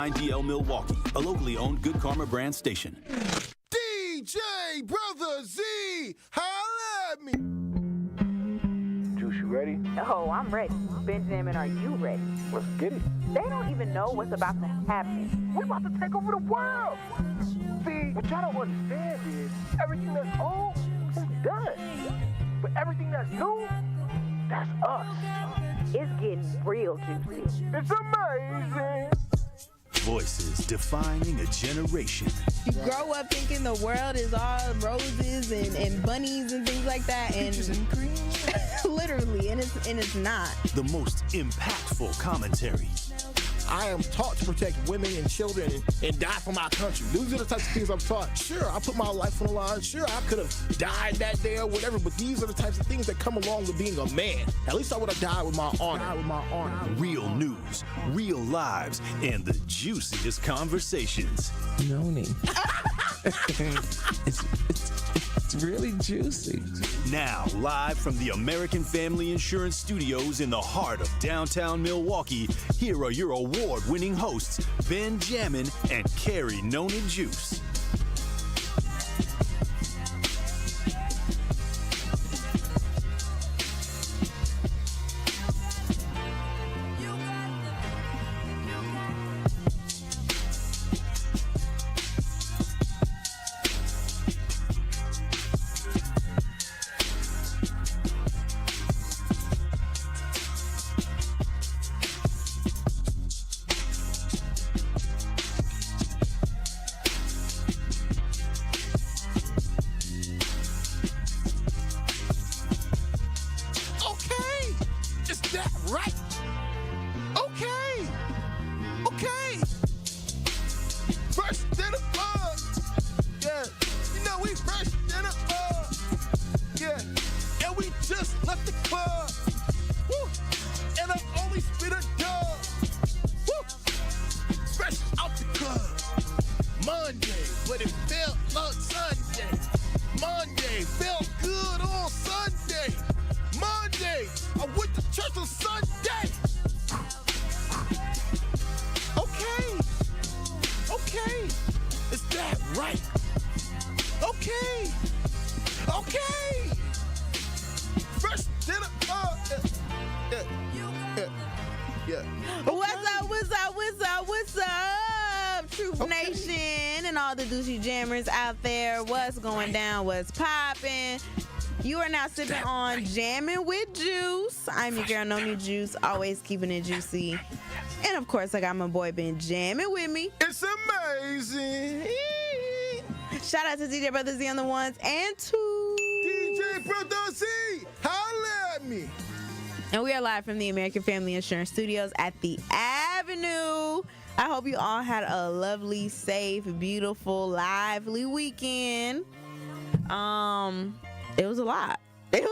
9DL Milwaukee, a locally owned Good Karma brand station. DJ Brother Z, holla at me. Juice, you ready? Oh, I'm ready. Benjamin, are you ready? Let's get it. They don't even know what's about to happen. We're about to take over the world. See, what y'all don't understand is everything that's old is done. But everything that's new, that's us. It's getting real juicy. It's amazing. Voices defining a generation. You grow up thinking the world is all roses and bunnies and things like that, and literally, and it's not. The most impactful commentary. I am taught to protect women and children and die for my country. These are the types of things I'm taught. Sure, I put my life on the line. Sure, I could have died that day or whatever, but these are the types of things that come along with being a man. At least I would have died with my honor. Real news, real lives, and the juiciest conversations. Noni. It's really juicy. Now, live from the American Family Insurance Studios in the heart of downtown Milwaukee, here are your award-winning hosts, Ben Jammin and Carrie Noni Juice. Out there, what's going down, what's popping? You are now sipping on Jammin with Juice. I'm your girl Noni Juice, always keeping it juicy. And of course, I got my boy Ben Jammin with me. It's amazing. Shout out to DJ Brother Z on the ones and twos. DJ Brother Z, holla at me. And we are live from the American Family Insurance Studios at the Avenue. I hope you all had a lovely, safe, beautiful, lively weekend. It was a lot. It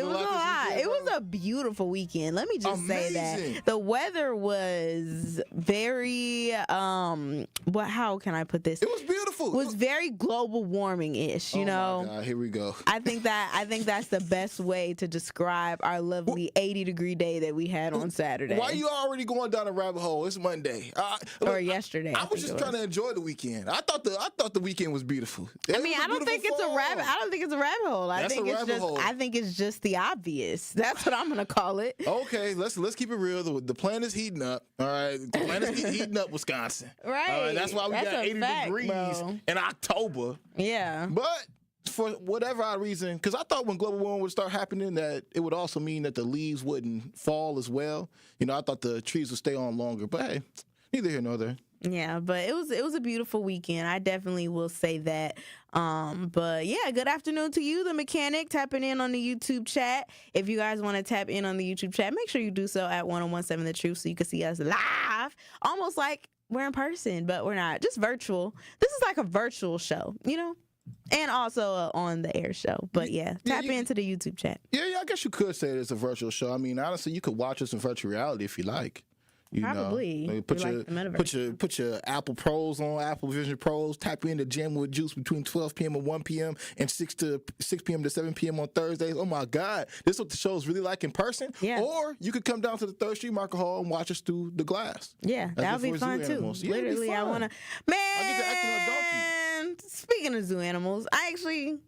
was a beautiful weekend. Let me just say that the weather was very how can I put this? It was beautiful. It was very global warming-ish, you know. My God, here we go. I think that's the best way to describe our lovely 80-degree day that we had on Saturday. Why are you already going down a rabbit hole? It's Monday. Or yesterday. I was just trying to enjoy the weekend. I thought the weekend was beautiful. I don't think it's a rabbit hole. I think it's just the obvious. That's what I'm gonna call it. Okay, let's keep it real. The planet's heating up. All right, the planet's heating up, Wisconsin. Right. That's why we got 80 degrees in October. Yeah. But for whatever odd reason, because I thought when global warming would start happening that it would also mean that the leaves wouldn't fall as well. You know, I thought the trees would stay on longer. But hey, neither here nor there. Yeah, but it was a beautiful weekend. I definitely will say that. But yeah, good afternoon to you, the mechanic, tapping in on the YouTube chat. If you guys want to tap in on the YouTube chat, make sure you do so at 1017 The Truth so you can see us live, almost like we're in person, but we're not, just virtual. This is like a virtual show, you know? And also on the air show. But yeah, tap into the YouTube chat. Yeah, I guess you could say it's a virtual show. I mean, honestly, you could watch us in virtual reality if you like. You Probably. know, We like the metaverse. put your Apple Pros on, Apple Vision Pros. Tap into Jam with Juice between 12 p.m. and 1 p.m. and 6 p.m. to 7 p.m. on Thursdays. Oh my God, this is what the show is really like in person. Yeah. Or you could come down to the 3rd Street Market Hall and watch us through the glass. Yeah, that would be fun too. Yeah, Literally, I want to. Man, I get to act on a donkey. Speaking of zoo animals, I actually.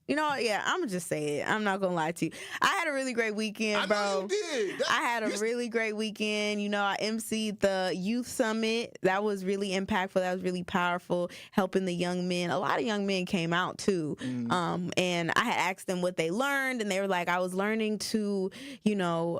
You know, yeah, I'm going to just say it. I'm not going to lie to you. I had a really great weekend, bro. I know you did. I had a really great weekend. You know, I emceed the youth summit. That was really impactful. That was really powerful, helping the young men. A lot of young men came out, too. And I had asked them what they learned, and they were like, I was learning to, you know,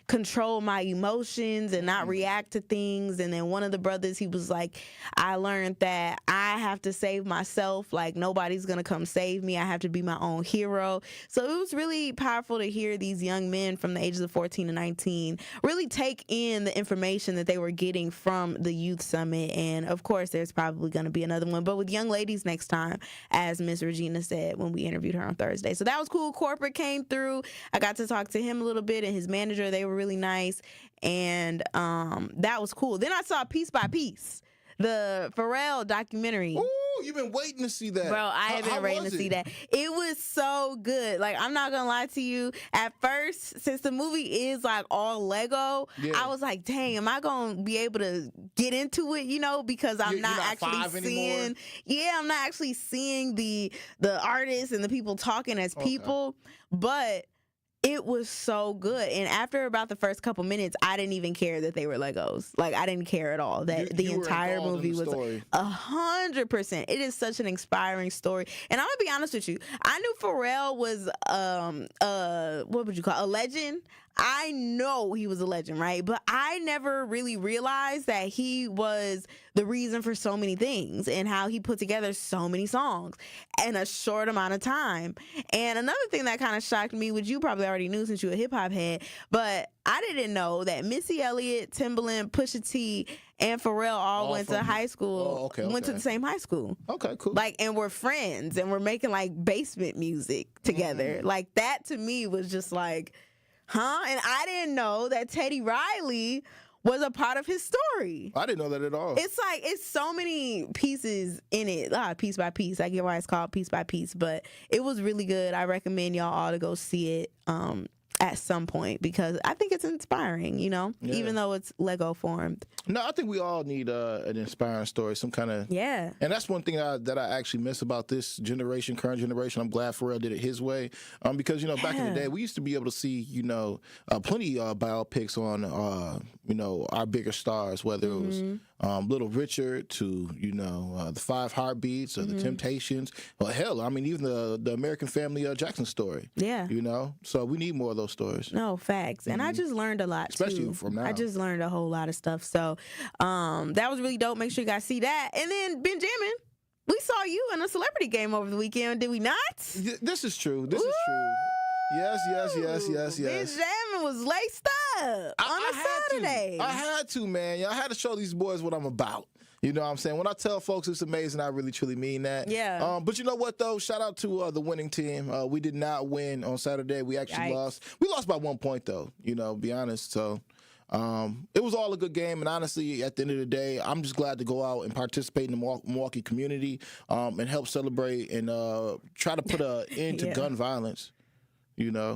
control my emotions and not react to things. And then one of the brothers, he was like, I learned that I have to save myself. Like, nobody's going to come save me. I have to be my own hero. So it was really powerful to hear these young men from the ages of 14 to 19 really take in the information that they were getting from the youth summit. And of course, there's probably going to be another one, but with young ladies next time, as Miss Regina said when we interviewed her on Thursday. So that was cool. Corporate came through. I got to talk to him a little bit and his manager. They were really nice. And that was cool. Then I saw Piece by Piece, the Pharrell documentary. Ooh, you've been waiting to see that. Bro, I have been waiting to see that. It was so good. Like, I'm not gonna lie to you. At first, since the movie is like all Lego, I was like, dang, am I gonna be able to get into it, you know, because I'm not actually seeing I'm not actually seeing the artists and the people talking as people. But it was so good. And after about the first couple minutes, I didn't even care that they were Legos. Like, I didn't care at all. That the entire movie was 100%. It is such an inspiring story. And I'm going to be honest with you. I knew Pharrell was, what would you call it? A legend. I know he was a legend, right? But I never really realized that he was the reason for so many things and how he put together so many songs in a short amount of time. And another thing that kind of shocked me, which you probably already knew since you're a hip-hop head, but I didn't know that Missy Elliott, Timbaland, Pusha T, and Pharrell all went to high school, went to the same high school. Okay, cool. Like, and we're friends, and we're making, like, basement music together. Like, that to me was just like, huh? And I didn't know that Teddy Riley was a part of his story. I didn't know that at all. It's like, it's so many pieces in it, piece by piece. I get why it's called Piece by Piece, but it was really good. I recommend y'all all to go see it at some point because I think it's inspiring, you know, even though it's Lego formed. No, I think we all need an inspiring story, some kind of... Yeah. And that's one thing that I actually miss about this generation, current generation. I'm glad Pharrell did it his way because, you know, back in the day, we used to be able to see, you know, plenty of biopics on, you know, our bigger stars, whether it was Little Richard to, you know, the Five Heartbeats or the Temptations. Well, hell, I mean, even the American Family Jackson story. Yeah. You know? So we need more of those stories. No, facts. And I just learned a lot, especially from now. I just learned a whole lot of stuff. So that was really dope. Make sure you guys see that. And then Benjamin, we saw you in a celebrity game over the weekend, did we not? This is true. This is true. Yes. Jammin was laced up on a Saturday. I had to, man. I had to show these boys what I'm about. You know what I'm saying? When I tell folks it's amazing, I really, truly mean that. Yeah. But you know what, though? Shout out to the winning team. We did not win on Saturday. We actually lost. We lost by 1 point, though, you know, be honest. So it was all a good game. And honestly, at the end of the day, I'm just glad to go out and participate in the Milwaukee community and help celebrate and try to put an end to gun violence. You know?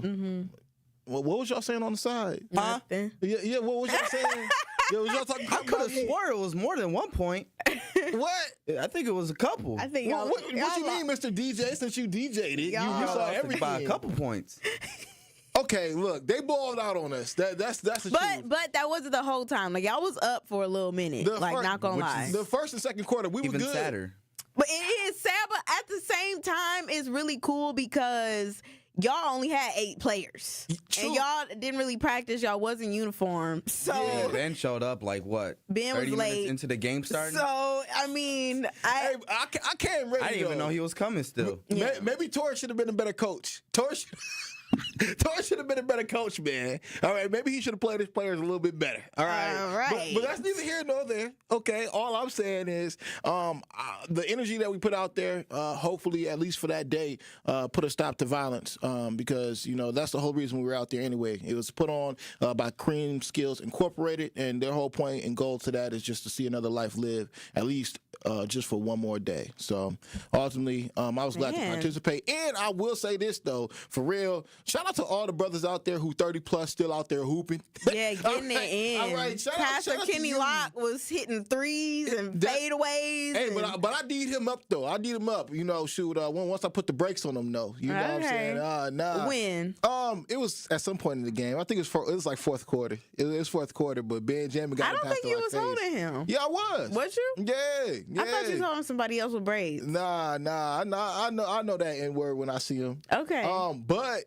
Well, what was y'all saying on the side? Nothing. Yeah, what was y'all saying? Was y'all talking I could have swore it was more than 1 point. What? I think it was a couple. I think what you mean, Mr. DJ? Since you DJ'd it, you saw everything by a couple points. Okay, look, they balled out on us. That's the truth. But that wasn't the whole time. Like, y'all was up for a little minute. Not gonna lie. The first and second quarter, we were good. Even sadder. But it is sad, but at the same time, it's really cool because y'all only had 8 players. True. And y'all didn't really practice. Y'all wasn't in uniform. So Ben showed up like what? Ben 30 was late minutes into the game starting. So I mean, I can't. I didn't even know he was coming still. Maybe Torres should have been a better coach. Torres. Torres should have been a better coach, man. All right, maybe he should have played his players a little bit better. All right. All right. But that's neither here nor there. Okay, all I'm saying is the energy that we put out there, hopefully, at least for that day, put a stop to violence because, that's the whole reason we were out there anyway. It was put on by Cream Skills Incorporated, and their whole point and goal to that is just to see another life live, at least just for one more day. So, ultimately, I was glad to participate. And I will say this, though, for real, shout out to all the brothers out there who 30+ still out there hooping. Yeah, getting it in. All right, Pastor Kenny Locke was hitting threes and fadeaways. Hey, but I need him up, though. I need him up. Once I put the brakes on him, though. You know what I'm saying? Nah. When? It was at some point in the game. I think it was like fourth quarter. It was fourth quarter, but Ben Jammin got I don't think you was holding him. Yeah, I was. Was you? Yeah. I thought you was holding somebody else with braids. Nah. I know that N-word when I see him. Okay. But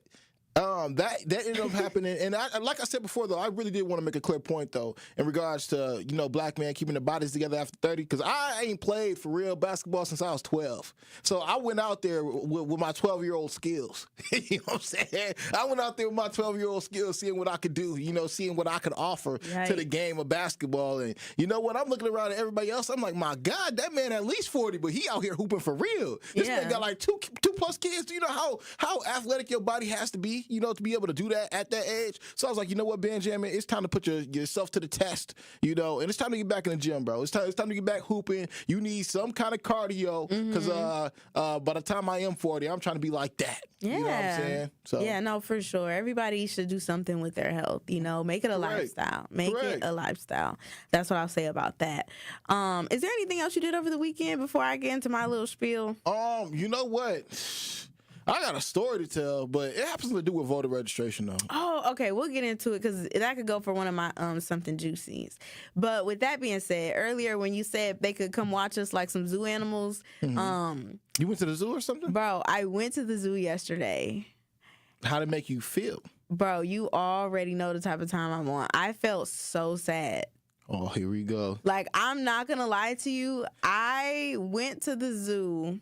that ended up happening, and like I said before, though, I really did want to make a clear point, though, in regards to black men keeping their bodies together after 30, because I ain't played for real basketball since I was 12. So I went out there with my 12-year-old skills. You know what I'm saying? I went out there with my 12-year-old skills, seeing what I could do, seeing what I could offer to the game of basketball. And you know what? I'm looking around at everybody else. I'm like, my God, that man at least 40, but he out here hooping for real. This man got like two plus kids. Do you know how athletic your body has to be? To be able to do that at that age. So I was like, you know what, Benjamin, it's time to put yourself to the test, and it's time to get back in the gym, bro. It's time to get back hooping. You need some kind of cardio, because by the time I am 40, I'm trying to be like that. Yeah. You know what I'm saying? So yeah, no, for sure. Everybody should do something with their health, make it a lifestyle. Make it a lifestyle. That's what I'll say about that. Is there anything else you did over the weekend before I get into my little spiel? You know what? I got a story to tell, but it happens to do with voter registration, though. Oh, okay. We'll get into it because that could go for one of my something juicies. But with that being said, earlier when you said they could come watch us like some zoo animals, you went to the zoo or something? Bro, I went to the zoo yesterday. How'd it make you feel? Bro, you already know the type of time I'm on. I felt so sad. Oh, here we go. Like, I'm not going to lie to you. I went to the zoo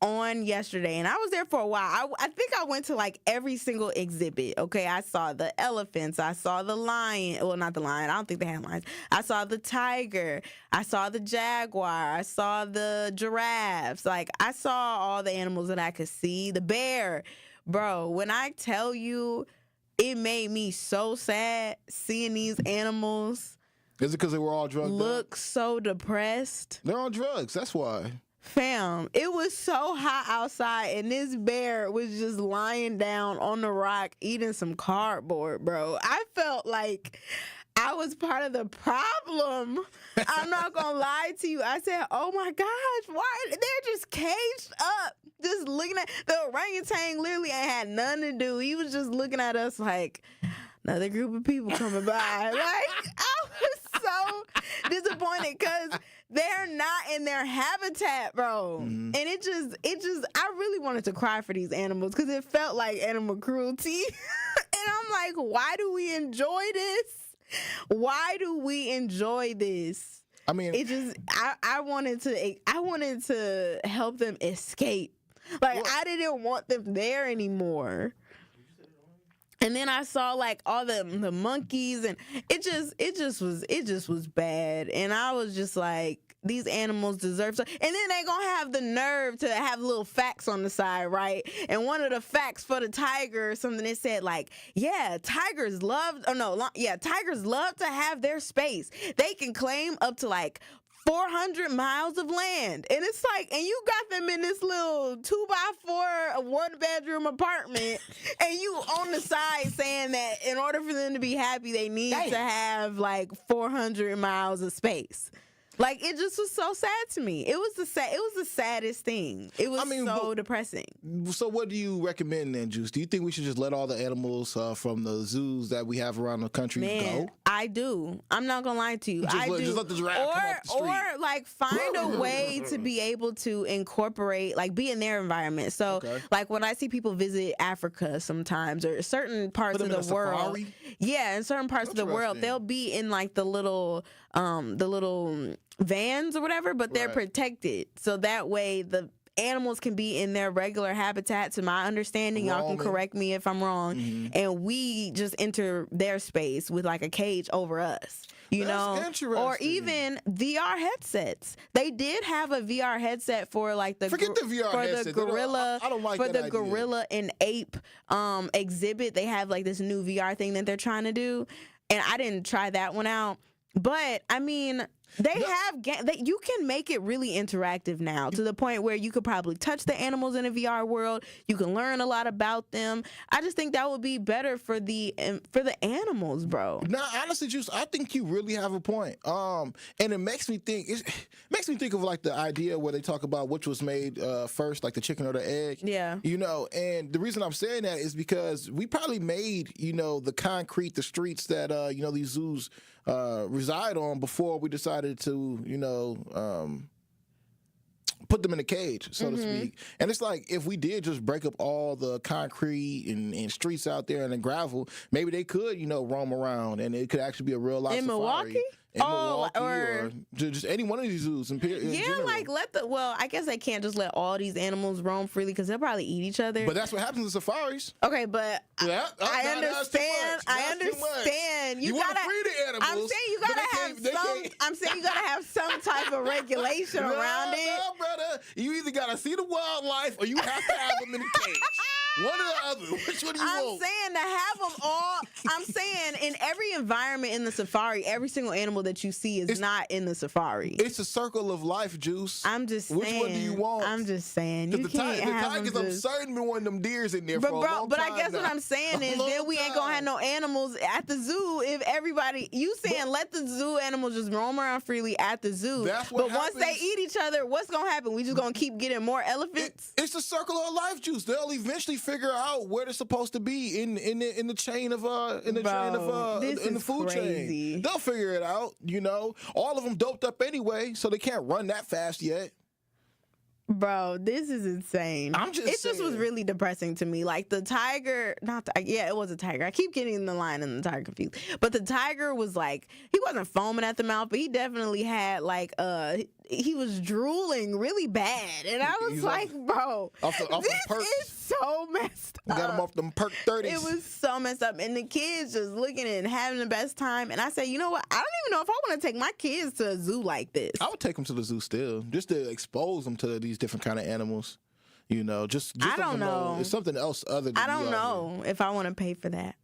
on yesterday, and I was there for a while. I think I went to like every single exhibit. Okay, I saw the elephants, I saw the lion. Well, not the lion, I don't think they had lions. I saw the tiger, I saw the jaguar, I saw the giraffes. Like, I saw all the animals that I could see. The bear. Bro, when I tell you, it made me so sad seeing these animals. Is it because they were all drugged look so depressed? They're on drugs, that's why. Fam, it was so hot outside, and this bear was just lying down on the rock eating some cardboard, bro. I felt like I was part of the problem. I'm not gonna lie to you. I said, oh my gosh, why? They're just caged up, just looking at the orangutan. Literally ain't had nothing to do. He was just looking at us like another group of people coming by. Like, I was so disappointed because they're not in their habitat, bro. And it just, I really wanted to cry for these animals because it felt like animal cruelty. And I'm like, why do we enjoy this? Why do we enjoy this? I mean, it just, I wanted to help them escape. Like, I didn't want them there anymore. And then I saw like all the monkeys, and it just was bad. And I was just like, these animals deserve so. And then they gonna have the nerve to have little facts on the side, right? And one of the facts for the tiger or something, it said like, tigers love to have their space. They can claim up to like 400 miles of land. And it's like, and you got them in this little 2x4 1-bedroom apartment, and you on the side saying that in order for them to be happy, they need to have like 400 miles of space. Like, it just was so sad to me. It was the saddest thing. It was so depressing. So what do you recommend then, Juice? Do you think we should just let all the animals from the zoos that we have around the country go? I do. I'm not gonna lie to you. Just let the giraffe come off the street. Or like find a way to be able to incorporate, like be in their environment. So like when I see people visit Africa sometimes, or certain parts of the world. Safari? Yeah, in certain parts of the world, they'll be in like the little vans or whatever, but they're protected. So that way the animals can be in their regular habitat, to my understanding. Y'all can Roaming. correct me if I'm wrong. And we just enter their space with like a cage over us. You know, interesting. or even VR headsets. They did have a VR headset for like the Forget the VR for headset. the They don't- gorilla I don't like for that the idea. gorilla and ape exhibit. They have like this new VR thing that they're trying to do, and I didn't try that one out. But I mean, they have you can make it really interactive now, to the point where you could probably touch the animals in a VR world. You can learn a lot about them. I just think that would be better for the animals, bro. Nah, honestly, Juice, I think you really have a point. And it makes me think. It makes me think of like the idea where they talk about which was made first, like the chicken or the egg. Yeah. You know, and the reason I'm saying that is because we probably made, you know, the concrete, the streets that you know, these zoos reside on before we decided to, you know, put them in a cage, so to speak. And it's like, if we did just break up all the concrete and streets out there and the gravel, maybe they could, you know, roam around, and it could actually be a real life In safari. Milwaukee? In Oh, Milwaukee, or- or just any one of these zoos. In Yeah, general. like I guess they can't just let all these animals roam freely, because they'll probably eat each other. But that's what happens in safaris. Okay, but Yeah, I now that's too understand. much. I That's too much. understand. You wanna gotta free the animals, I'm saying you but gotta they have can't- they some. can't- I'm saying you gotta have some type of regulation around it. No, brother. You either gotta see the wildlife or you have to have them in a cage. One or the other. Which one do you I'm want? saying to have them all. I'm saying in every environment in the safari, every single animal that you see is not in the safari. It's a circle of life, Juice. I'm just saying. Which one do you want? I'm just saying. You Because the can't have tigers, them I'm just. certain been one of them deers in there But for a bro, long but time I guess what now. I'm saying A is long then we ain't gonna have time. no animals at the zoo if everybody. You saying let the zoo animals just roam around freely at the zoo. That's what But once they happens. eat each other, what's gonna happen? We just gonna keep getting more elephants. It's a circle of life, Juice. They'll eventually figure out where they're supposed to be in the chain of this in the is food crazy. chain. They'll figure it out. You know, all of them doped up anyway, so they can't run that fast yet. Bro, this is insane. I'm just It just was saying. really depressing to me. Like the tiger, it was a tiger. I keep getting the lion and the tiger confused. But the tiger was like, he wasn't foaming at the mouth, but he definitely had like he was drooling really bad. And I was He's like, bro, off the this perks. is so messed up. Got them off them perk 30s. It was so messed up. And the kids just looking and having the best time. And I said, you know what? I don't even know if I want to take my kids to a zoo like this. I would take them to the zoo still, just to expose them to these different kind of animals. You know, just I let them don't know. It's something else other than I don't you out know if I want to pay for that.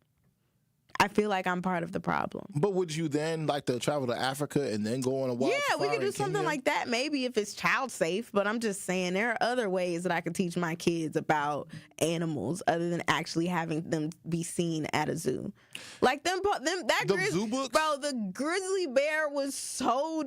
I feel like I'm part of the problem. But would you then like to travel to Africa and then go on a wild Yeah, we safari could do in something Kenya? like that maybe if it's child safe, but I'm just saying there are other ways that I could teach my kids about animals other than actually having them be seen at a zoo. Like that The zoo books? Bro, the grizzly bear was so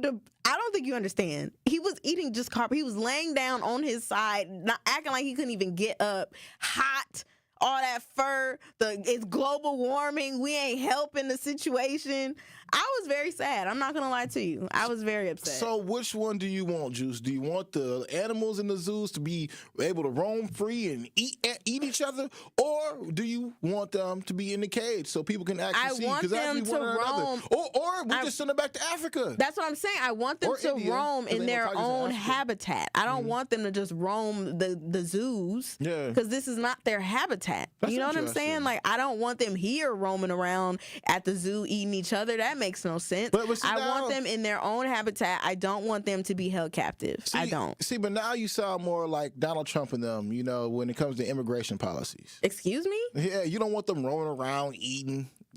I don't think you understand. He was eating just carpet. He was laying down on his side, not acting like he couldn't even get up. Hot. All that fur, it's global warming. We ain't helping the situation. I was very sad. I'm not gonna lie to you. I was very upset. So which one do you want, Juice? Do you want the animals in the zoos to be able to roam free and eat each other, or do you want them to be in the cage so people can actually see? want 'Cause that's them be one to or another. roam. Or we just send them back to Africa. That's what I'm saying. I want them Or to India, roam 'cause in ain't no their tigers in own Africa. habitat. I don't want them to just roam the zoos. Yeah. Because this is not their habitat. That's you know what I'm interesting. saying? Like, I don't want them here roaming around at the zoo eating each other. That makes no sense. But see, I now- want them in their own habitat. I don't want them to be held captive. I don't. See, but now you sound more like Donald Trump and them, you know, when it comes to immigration policies. Excuse me? Yeah, you don't want them roaming around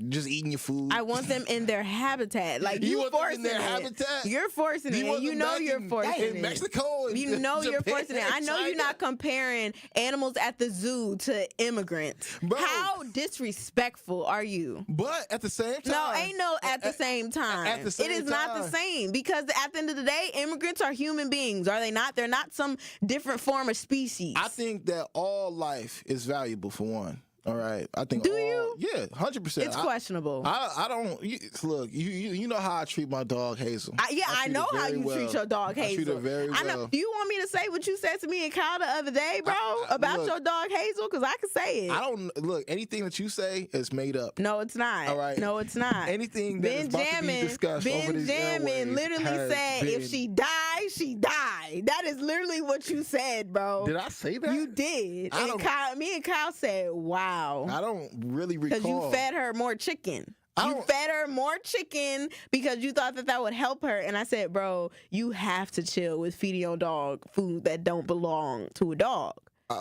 just eating your food. I want them in their habitat. Like You you want them in forcing their it. habitat? You're forcing Do it. you want And you them know back you're in- forcing in it. Mexico and You know you're Japan forcing it. I and know you're China? not comparing animals at the zoo to immigrants. Bro. How disrespectful are you? But at the same time, No, ain't no at the same time. at the same it is not the time. same because at the end of the day, immigrants are human beings, are they not? They're not some different form of species. I think that all life is valuable for one. All right, I think. Do you? Yeah, 100%. it's questionable. I don't look. You know how I treat my dog Hazel. I treat know her how very you well. treat your dog Hazel. I treat her very well. I know. Do you want me to say what you said to me and Kyle the other day, bro, about look, your dog Hazel? Because I can say it. I don't look. Anything that you say is made up. No, it's not. All right. No, it's not. Anything that is about to be discussed over these Jammin airwaves literally has said, if been- she dies, she dies. lie. That is literally what you said, bro. Did I say that? You did. I And don't- me and Kyle said, wow. I don't really recall. Because you fed her more chicken. I You don't- fed her more chicken because you thought that would help her. And I said, bro, you have to chill with feeding your dog food that don't belong to a dog.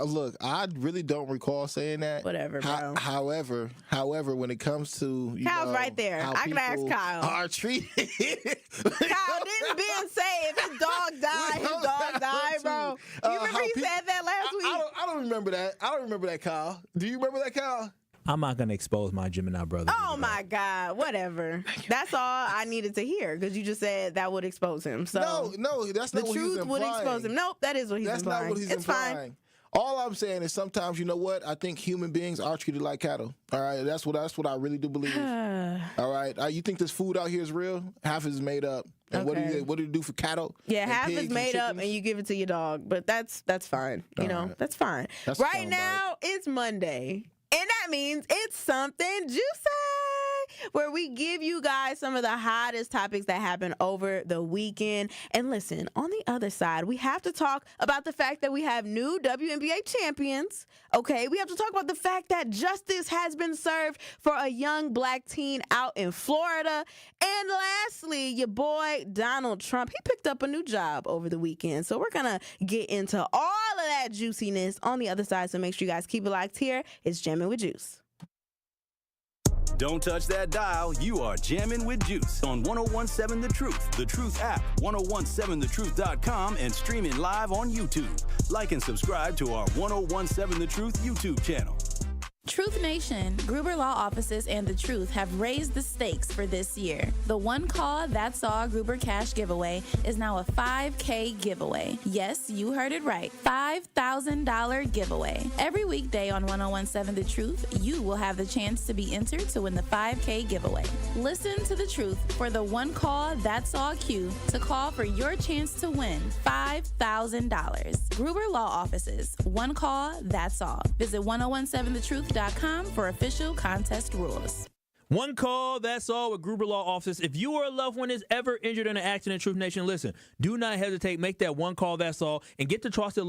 Look, I really don't recall saying that. Whatever, bro. However, when it comes to Kyle's right there. how I can ask people Kyle. Are treated. Kyle, didn't Ben say if his dog died, his dog died, bro? You remember he said that last week? I don't remember that. I don't remember that, Kyle. Do you remember that, Kyle? I'm not going to expose my Gemini brother. Oh my God, whatever. That's all I needed to hear because you just said that would expose him. So No, that's the not what he's truth would implying. expose him. Nope, that is what he's That's implying. not what he's it's implying. fine. All I'm saying is sometimes, you know what? I think human beings are treated like cattle. All right, that's what I really do believe. All right, you think this food out here is real? Half is made up. And Okay. what do you do for cattle? Yeah, and half pigs is and made up chickens? and you give it to your dog, but that's fine. You know, right. that's fine. That's right fine, now, it's Monday. And that means it's something juicy, where we give you guys some of the hottest topics that happened over the weekend. And listen, on the other side, we have to talk about the fact that we have new WNBA champions. Okay, we have to talk about the fact that justice has been served for a young black teen out in Florida. And lastly, your boy Donald Trump, he picked up a new job over the weekend. So we're going to get into all of that juiciness on the other side. So make sure you guys keep it locked here. It's Jammin' with Juice. Don't touch that dial. You are jamming with Juice on 1017 The Truth, The Truth app, 1017thetruth.com, and streaming live on YouTube. Like and subscribe to our 1017 The Truth YouTube channel. Truth Nation, Gruber Law Offices and The Truth have raised the stakes for this year. The One Call That's All Gruber Cash giveaway is now a $5K giveaway. Yes, you heard it right. $5,000 giveaway. Every weekday on 1017 The Truth, you will have the chance to be entered to win the $5K giveaway. Listen to The Truth for the One Call That's All cue to call for your chance to win $5,000. Gruber Law Offices, One Call That's All. Visit 1017thetruth.com for official contest rules. One call, that's all with Gruber Law Office. If you or a loved one is ever injured in an accident, Truth Nation, listen, do not hesitate. Make that one call, that's all, and get the trusted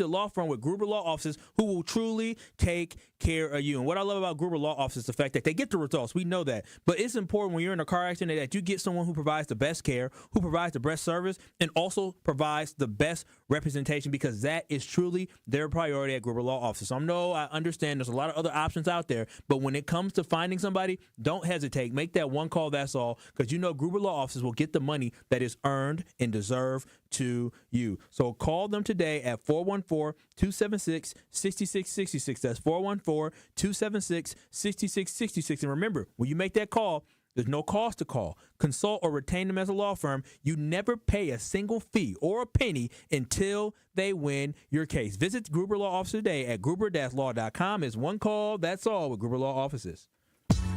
law firm with Gruber Law Offices who will truly take care of you. And what I love about Gruber Law Office is the fact that they get the results. We know that. But it's important when you're in a car accident that you get someone who provides the best care, who provides the best service, and also provides the best representation, because that is truly their priority at Gruber Law Office. So I understand there's a lot of other options out there, but when it comes to finding somebody, don't hesitate. Make that one call, that's all, because you know Gruber Law Offices will get the money that is earned and deserved to you. So call them today at 414-276-6666. That's 414-276-6666. And remember, when you make that call, there's no cost to call. Consult or retain them as a law firm. You never pay a single fee or a penny until they win your case. Visit Gruber Law Office today at gruber-law.com. It's one call, that's all with Gruber Law Offices.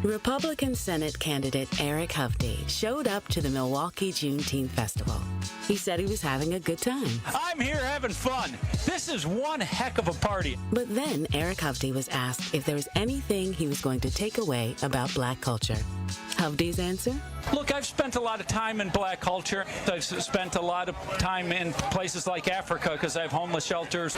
Republican Senate candidate Eric Hovde showed up to the Milwaukee Juneteenth Festival. He said he was having a good time. I'm here having fun. This is one heck of a party. But then Eric Hovde was asked if there was anything he was going to take away about black culture. Hovde's answer? Look, I've spent a lot of time in black culture. I've spent a lot of time in places like Africa because I have homeless shelters.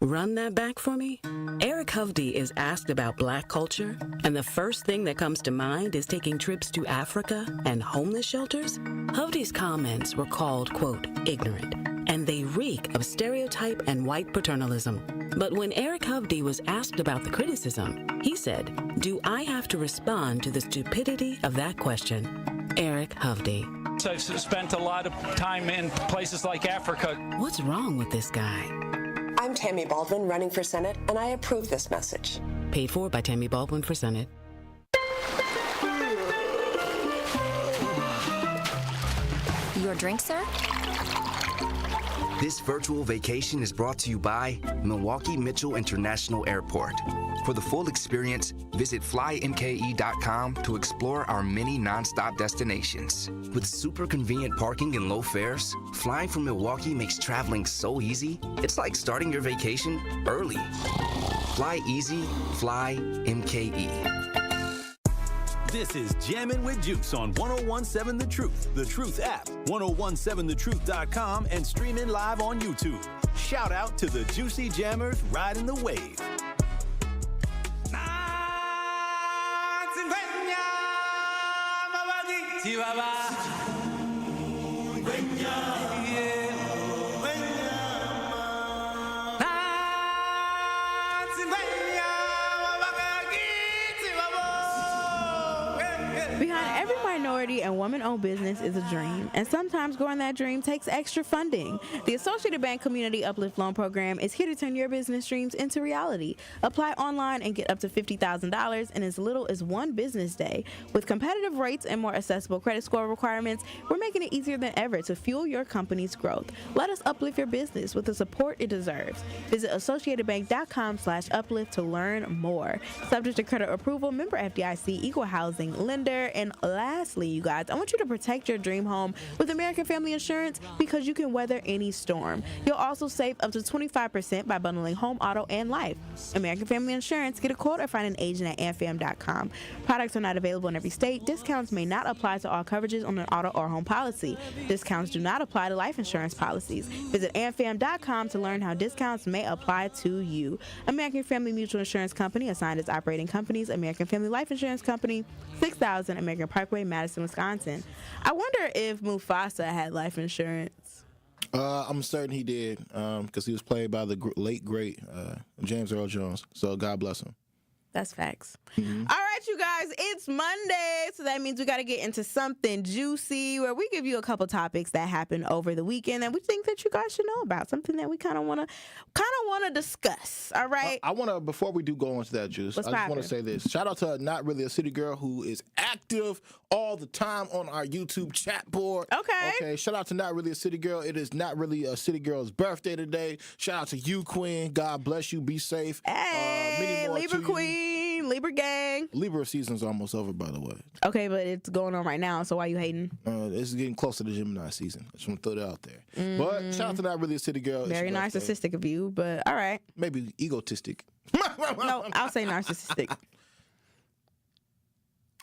Run that back for me? Eric Hovde is asked about black culture, and the first thing that comes to mind is taking trips to Africa and homeless shelters? Hovde's comments were called, quote, ignorant, and they reek of stereotype and white paternalism. But when Eric Hovde was asked about the criticism, he said, do I have to respond to the stupidity of that question? Eric Hovde. I've spent a lot of time in places like Africa. What's wrong with this guy? I'm Tammy Baldwin, running for Senate, and I approve this message. Paid for by Tammy Baldwin for Senate. Your drink, sir? This virtual vacation is brought to you by Milwaukee Mitchell International Airport. For the full experience, visit flymke.com to explore our many nonstop destinations. With super convenient parking and low fares, flying from Milwaukee makes traveling so easy, it's like starting your vacation early. Fly easy, fly MKE. This is Jammin' with Juice on 1017 The Truth, The Truth app, 1017thetruth.com, and streaming live on YouTube. Shout out to the Juicy Jammers riding the wave. Behind every minority and woman-owned business is a dream, and sometimes growing that dream takes extra funding. The Associated Bank Community Uplift Loan Program is here to turn your business dreams into reality. Apply online and get up to $50,000 in as little as one business day. With competitive rates and more accessible credit score requirements, we're making it easier than ever to fuel your company's growth. Let us uplift your business with the support it deserves. Visit associatedbank.com/uplift to learn more. Subject to credit approval, member FDIC, equal housing lender. And lastly, you guys, I want you to protect your dream home with American Family Insurance because you can weather any storm. You'll also save up to 25% by bundling home, auto, and life. American Family Insurance. Get a quote or find an agent at amfam.com. Products are not available in every state. Discounts may not apply to all coverages on an auto or home policy. Discounts do not apply to life insurance policies. Visit amfam.com to learn how discounts may apply to you. American Family Mutual Insurance Company, assigned as operating companies. American Family Life Insurance Company, 6000 American Parkway, Madison, Wisconsin. I wonder if Mufasa had life insurance. I'm certain he did, because he was played by the late, great James Earl Jones. So God bless him. That's facts. All right, you guys, it's Monday, so that means we got to get into something juicy where we give you a couple topics that happened over the weekend that we think that you guys should know about, something that we kind of want to discuss. All right. I want to, before we do go into that, Juice, I just want to say this. Shout out to Not Really a City Girl, who is active all the time on our YouTube chat board. Okay. Shout out to Not Really a City Girl. It is Not Really a City Girl's birthday today. Shout out to you, Queen. God bless you. Be safe. Hey, many more Libra to Queen, you. Libra gang. Libra season's almost over, by the way. Okay, but it's going on right now, so why you hating? It's getting closer to Gemini season. I just want to throw that out there. But shout out to Not Really a City Girl. Very narcissistic of you, but all right. Maybe egotistic. No, I'll say narcissistic.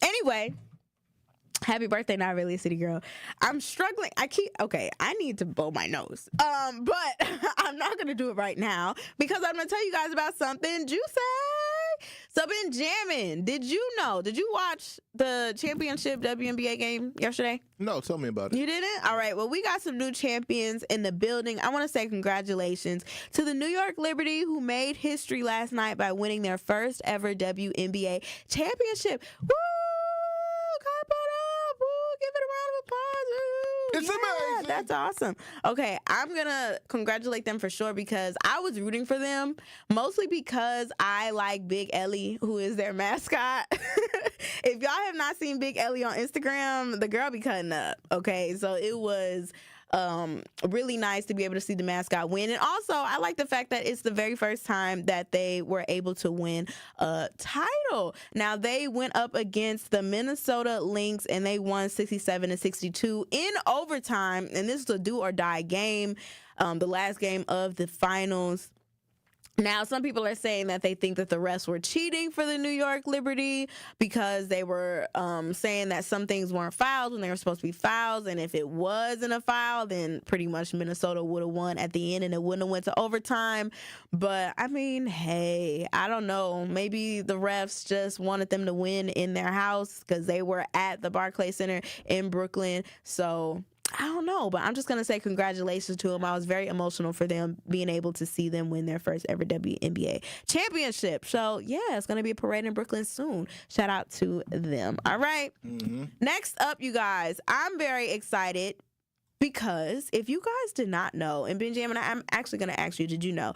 Anyway, happy birthday, Not Really a City Girl. I'm struggling. I need to blow my nose. But I'm not going to do it right now because I'm going to tell you guys about something juicy. So been jamming. Did you watch the championship WNBA game yesterday? No, tell me about it. You didn't? All right. Well, we got some new champions in the building. I want to say congratulations to the New York Liberty, who made history last night by winning their first ever WNBA championship. Woo! Clap it up. Woo! Give it a round of applause. Woo! It's amazing. That's awesome. Okay, I'm going to congratulate them for sure because I was rooting for them, mostly because I like Big Ellie, who is their mascot. If y'all have not seen Big Ellie on Instagram, the girl be cutting up. Okay, so it was really nice to be able to see the mascot win. And also, I like the fact that it's the very first time that they were able to win a title. Now, they went up against the Minnesota Lynx, and they won 67-62 in overtime. And this is a do-or-die game, the last game of the finals. Now, some people are saying that they think that the refs were cheating for the New York Liberty because they were saying that some things weren't fouls when they were supposed to be fouls, and if it wasn't a foul, then pretty much Minnesota would have won at the end and it wouldn't have went to overtime. But, I mean, hey, I don't know. Maybe the refs just wanted them to win in their house because they were at the Barclays Center in Brooklyn. So I don't know, but I'm just going to say congratulations to them. I was very emotional for them being able to see them win their first ever WNBA championship. So, yeah, it's going to be a parade in Brooklyn soon. Shout out to them. All right. Mm-hmm. Next up, you guys, I'm very excited because if you guys did not know, and Benjamin, I'm actually going to ask you, did you know?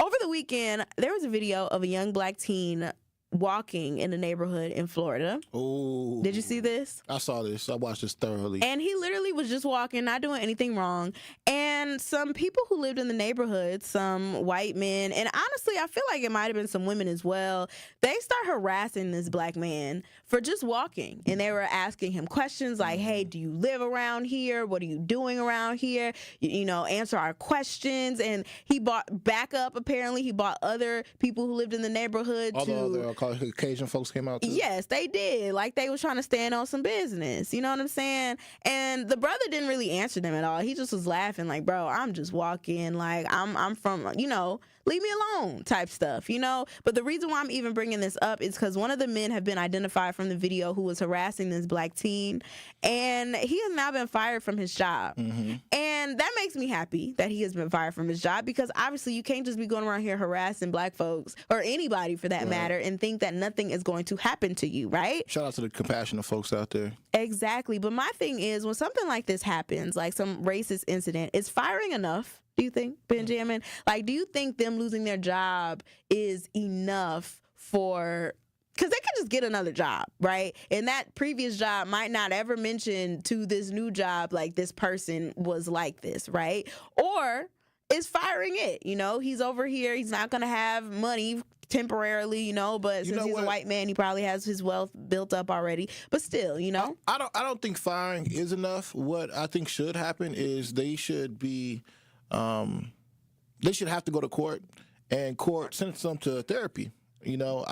Over the weekend, there was a video of a young black teen walking in a neighborhood in Florida. Oh. Did you see this? I saw this. I watched this thoroughly. And he literally was just walking, not doing anything wrong. And And some people who lived in the neighborhood, some white men, and honestly, I feel like it might have been some women as well, they start harassing this black man for just walking. And they were asking him questions like, hey, do you live around here? What are you doing around here? You know, answer our questions. And he bought backup, apparently. He bought other people who lived in the neighborhood. All the other Caucasian folks came out too? Yes, they did. Like they was trying to stand on some business. You know what I'm saying? And the brother didn't really answer them at all. He just was laughing like, bro, I'm just walking. Like, I'm from, you know, leave me alone type stuff, you know? But the reason why I'm even bringing this up is because one of the men have been identified from the video who was harassing this black teen, and he has now been fired from his job. Mm-hmm. And that makes me happy that he has been fired from his job, because obviously you can't just be going around here harassing black folks, or anybody for that matter, and think that nothing is going to happen to you, right? Shout out to the compassionate folks out there. Exactly. But my thing is, when something like this happens, like some racist incident, is firing enough? Do you think, Benjamin? Like, do you think them losing their job is enough for... Because they could just get another job, right? And that previous job might not ever mention to this new job, like, this person was like this, right? Or is firing it, you know? He's over here. He's not going to have money temporarily, you know, but since he's a white man, he probably has his wealth built up already. But still, you know? I don't think firing is enough. What I think should happen is they should be... they should have to go to court, and court sends them to therapy. You know,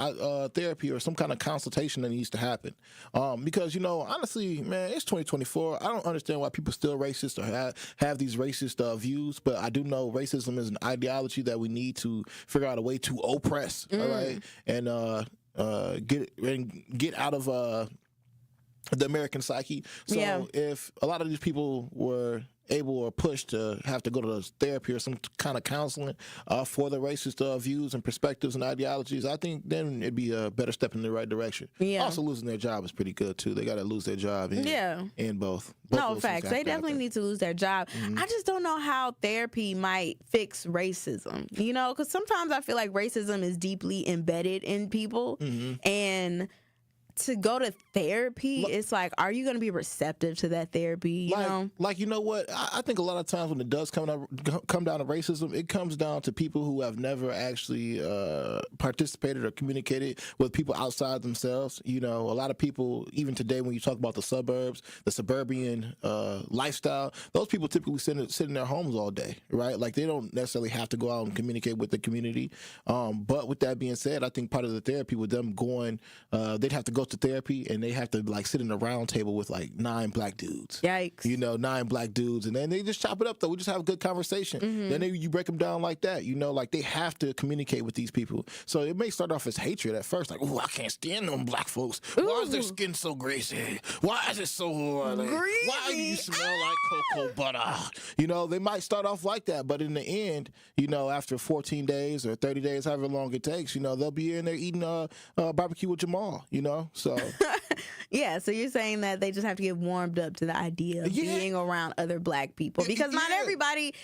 therapy or some kind of consultation that needs to happen. Because, you know, honestly, man, it's 2024. I don't understand why people still racist or have these racist views, but I do know racism is an ideology that we need to figure out a way to oppress, all right, and get out of the American psyche. So if a lot of these people were able or pushed to have to go to therapy or some kind of counseling for the racist views and perspectives and ideologies, I think then it'd be a better step in the right direction. Yeah. Also, losing their job is pretty good, too. They got to lose their job in both. No, facts. They definitely need to lose their job. Mm-hmm. I just don't know how therapy might fix racism, you know, because sometimes I feel like racism is deeply embedded in people. Mm-hmm. And to go to therapy, it's like, are you going to be receptive to that therapy? You know? Like, you know what? I think a lot of times when it does come down to racism, it comes down to people who have never actually participated or communicated with people outside themselves. You know, a lot of people, even today, when you talk about the suburbs, the suburban lifestyle, those people typically sit in their homes all day, right? Like, they don't necessarily have to go out and communicate with the community. But with that being said, I think part of the therapy with them going, they'd have to go to therapy, and they have to like sit in a round table with like 9 black dudes. Yikes. You know, 9 black dudes, and then they just chop it up though. We just have a good conversation. Mm-hmm. Then you break them down like that. You know, like they have to communicate with these people. So it may start off as hatred at first, like, oh, I can't stand them black folks. Why is their skin so greasy? Why is it so oily? Why do you smell like cocoa butter? You know, they might start off like that, but in the end, you know, after 14 days or 30 days, however long it takes, you know, they'll be in there eating barbecue with Jamal, you know? So yeah, so you're saying that they just have to get warmed up to the idea of being around other black people, because not everybody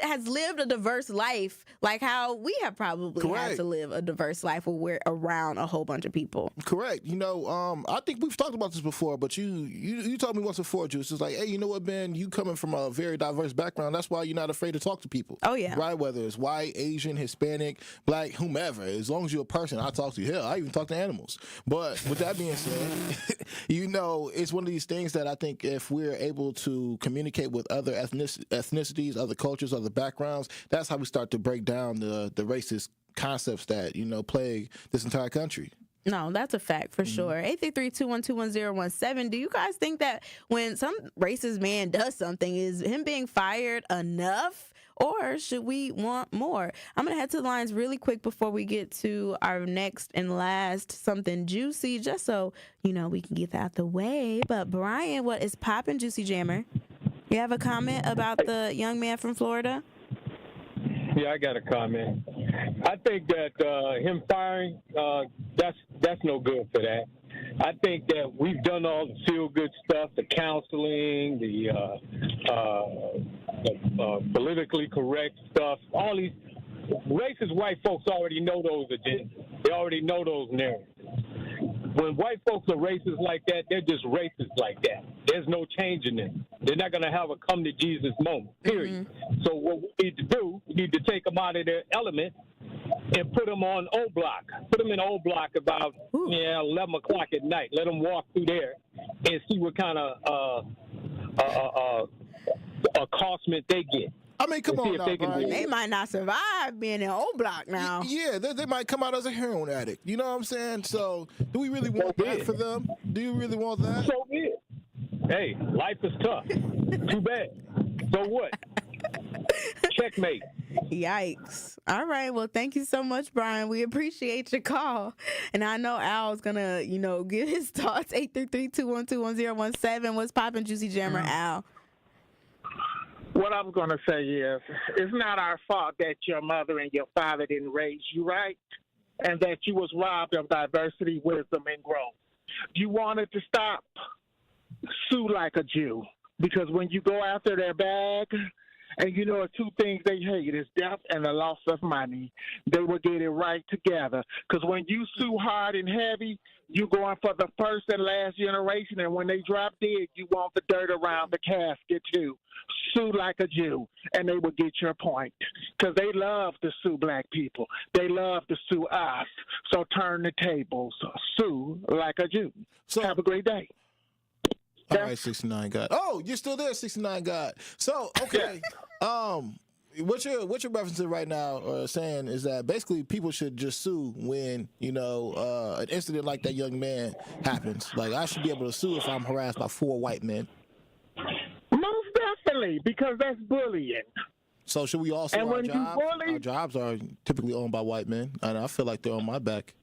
has lived a diverse life like how we have probably had to live a diverse life where we're around a whole bunch of people. Correct. You know, I think we've talked about this before, but you told me once before, Juice, it's like, hey, you know what, Ben, you coming from a very diverse background, that's why you're not afraid to talk to people. Oh, yeah. Right? Whether it's white, Asian, Hispanic, black, whomever, as long as you're a person, I talk to you. Hell, I even talk to animals. But with that being said, you know, it's one of these things that I think if we're able to communicate with other ethnicities, other cultures, other backgrounds, that's how we start to break down the racist concepts that, you know, plague this entire country. No, that's a fact for sure. 833-212-1017. Do you guys think that when some racist man does something, is him being fired enough? Or should we want more? I'm going to head to the lines really quick before we get to our next and last something juicy, just so, you know, we can get that out the way. But Brian, what is poppin', Juicy Jammer? You have a comment about the young man from Florida? Yeah, I got a comment. I think that him firing, that's no good for that. I think that we've done all the feel-good stuff, the counseling, the politically correct stuff. All these racist white folks already know those agendas. They already know those narratives. when white folks are racist like that, they're just racist like that. There's no changing it. They're not going to have a come to Jesus moment, period. So what we need to do, we need to take them out of their element and put them on O Block. Put them in O Block about 11 o'clock at night. Let them walk through there and see what kind of accostation they get. I mean, come on now, Brian. They might not survive being in O Block now. Yeah, they might come out as a heroin addict. You know what I'm saying? So, do we really want that for them? Do you really want that? So be it. Hey, life is tough. Too bad. So what? Checkmate. Yikes. All right. Well, thank you so much, Brian. We appreciate your call. And I know Al's going to, give his thoughts. 833-212-1017. What's poppin', Juicy Jammer, Al? What I'm going to say is, it's not our fault that your mother and your father didn't raise you right, and that you was robbed of diversity, wisdom, and growth. You wanted to stop, sue like a Jew, because when you go after their bag, and two things they hate is death and the loss of money, they will get it right together. Because when you sue hard and heavy, you going for the first and last generation, and when they drop dead, you want the dirt around the casket too. Sue like a Jew, and they will get your point. Because they love to sue black people. They love to sue us. So turn the tables. Sue like a Jew. So have a great day. All right, 69 God. Oh, you're still there, 69 God. So, okay. What you're referencing right now, saying is that basically people should just sue when an incident like that young man happens. Like, I should be able to sue if I'm harassed by 4 white men. Most definitely, because that's bullying. So should we also and our when jobs? You bully, our jobs are typically owned by white men, and I feel like they're on my back.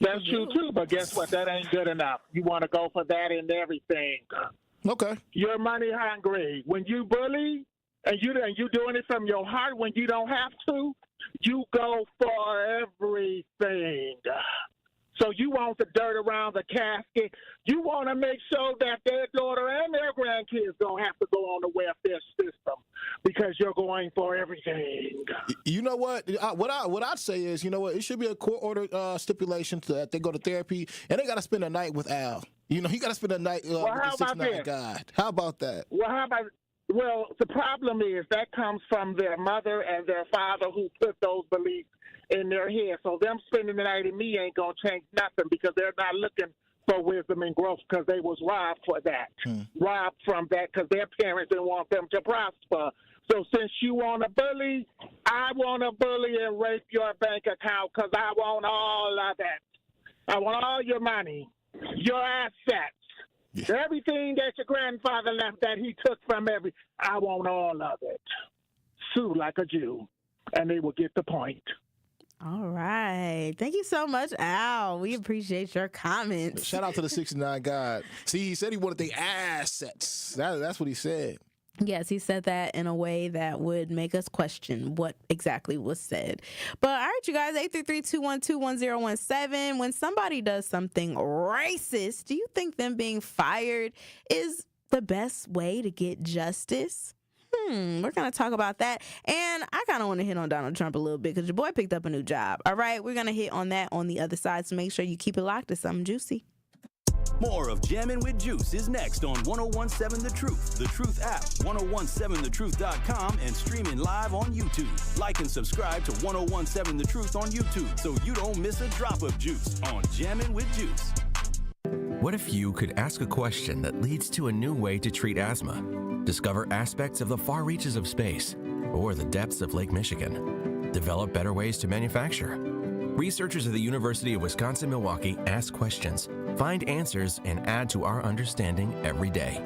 That's true too, but guess what? That ain't good enough. You want to go for that and everything. Okay. You're money hungry. When you bully and you doing it from your heart when you don't have to, you go for everything. So you want the dirt around the casket. You want to make sure that their daughter and their grandkids don't have to go on the welfare system because you're going for everything. You know what? What I'd say is, it should be a court order stipulation that they go to therapy and they got to spend a night with Al. He got to spend a night with the 6'9" guy. How about that? Well, the problem is that comes from their mother and their father who put those beliefs in their head. So them spending the night in me ain't going to change nothing because they're not looking for wisdom and growth because they was robbed for that. Robbed from that because their parents didn't want them to prosper. So since you want to bully, I want to bully and rape your bank account because I want all of that. I want all your money, your assets. Yeah. Everything that your grandfather left that he took from I want all of it. Sue like a Jew, and they will get the point. All right. Thank you so much, Al. We appreciate your comments. Shout out to the 69 God. See, he said he wanted the assets. That's what he said. Yes, he said that in a way that would make us question what exactly was said. But all right, you guys, 833-212-1017. When somebody does something racist, do you think them being fired is the best way to get justice? We're going to talk about that. And I kind of want to hit on Donald Trump a little bit because your boy picked up a new job. All right, we're going to hit on that on the other side. So make sure you keep it locked to something juicy. More of Jammin' with Juice is next on 1017 The Truth, The Truth app, 1017thetruth.com, and streaming live on YouTube. Like and subscribe to 1017 The Truth on YouTube so you don't miss a drop of juice on Jammin' with Juice. What if you could ask a question that leads to a new way to treat asthma? Discover aspects of the far reaches of space or the depths of Lake Michigan. Develop better ways to manufacture. Researchers at the University of Wisconsin-Milwaukee ask questions, find answers, and add to our understanding every day.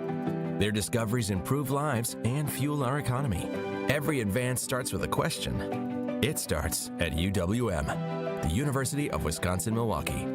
Their discoveries improve lives and fuel our economy. Every advance starts with a question. It starts at UWM, the University of Wisconsin-Milwaukee.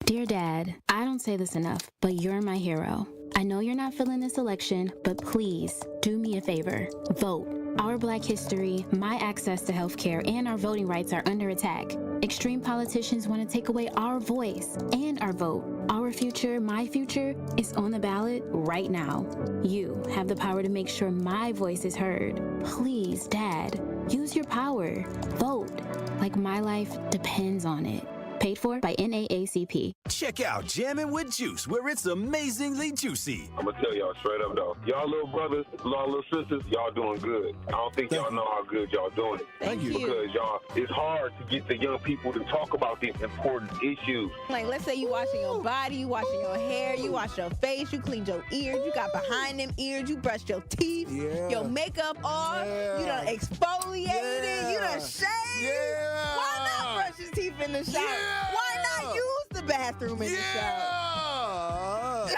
Dear Dad, I don't say this enough, but you're my hero. I know you're not feeling this election, but please do me a favor. Vote. Our Black history, my access to healthcare, and our voting rights are under attack. Extreme politicians want to take away our voice and our vote. Our future, my future, is on the ballot right now. You have the power to make sure my voice is heard. Please, Dad, use your power. Vote like my life depends on it. Paid for by NAACP. Check out Jammin' with Juice, where it's amazingly juicy. I'm gonna tell y'all straight up though, y'all little brothers, y'all little sisters, y'all doing good. I don't think y'all know how good y'all doing it. Thank you. Because y'all, it's hard to get the young people to talk about these important issues. Like, let's say you washing your body, you washing your hair, you wash your face, you cleaned your ears, you got behind them ears, you brushed your teeth, your makeup off, you done exfoliated, you done shaved. Why not brush your teeth in the shower? Why not use the bathroom in the shower?